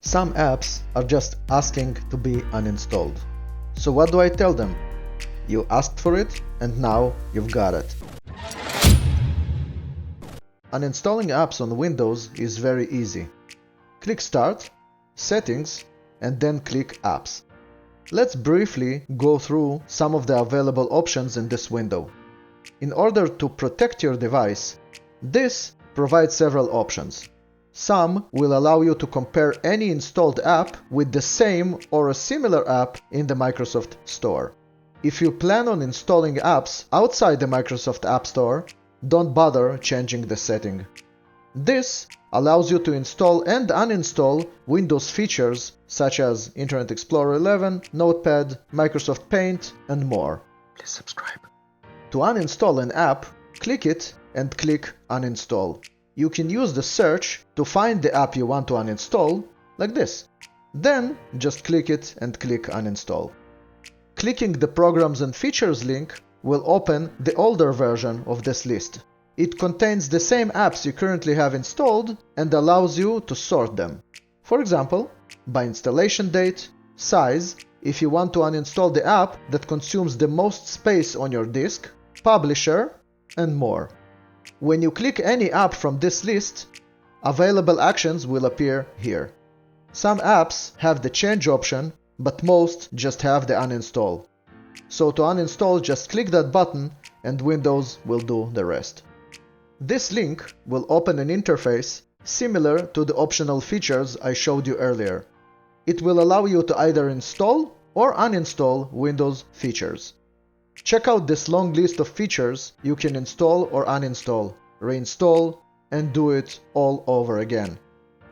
Some apps are just asking to be uninstalled. So what do I tell them? You asked for it and now you've got it. Uninstalling apps on Windows is very easy. Click Start, Settings, and then click Apps. Let's briefly go through some of the available options in this window. In order to protect your device, this provides several options. Some will allow you to compare any installed app with the same or a similar app in the Microsoft Store. If you plan on installing apps outside the Microsoft App Store, don't bother changing the setting. This allows you to install and uninstall Windows features such as Internet Explorer 11, Notepad, Microsoft Paint, and more. Please subscribe. To uninstall an app, click it and click Uninstall. You can use the search to find the app you want to uninstall, like this. Then just click it and click Uninstall. Clicking the Programs and Features link will open the older version of this list. It contains the same apps you currently have installed and allows you to sort them. For example, by installation date, size, if you want to uninstall the app that consumes the most space on your disk, publisher, and more. When you click any app from this list, available actions will appear here. Some apps have the change option, but most just have the uninstall. So to uninstall, just click that button and Windows will do the rest. This link will open an interface similar to the optional features I showed you earlier. It will allow you to either install or uninstall Windows features. Check out this long list of features you can install or uninstall, reinstall, and do it all over again.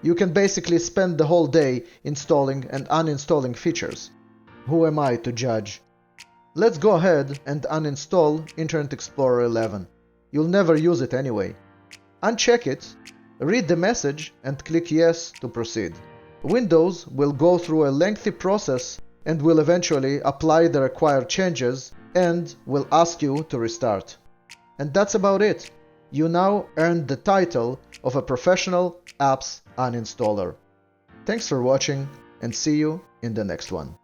You can basically spend the whole day installing and uninstalling features. Who am I to judge? Let's go ahead and uninstall Internet Explorer 11. You'll never use it anyway. Uncheck it, read the message, and click Yes to proceed. Windows will go through a lengthy process and will eventually apply the required changes and will ask you to restart. And that's about it. You now earned the title of a professional apps uninstaller. Thanks for watching and see you in the next one.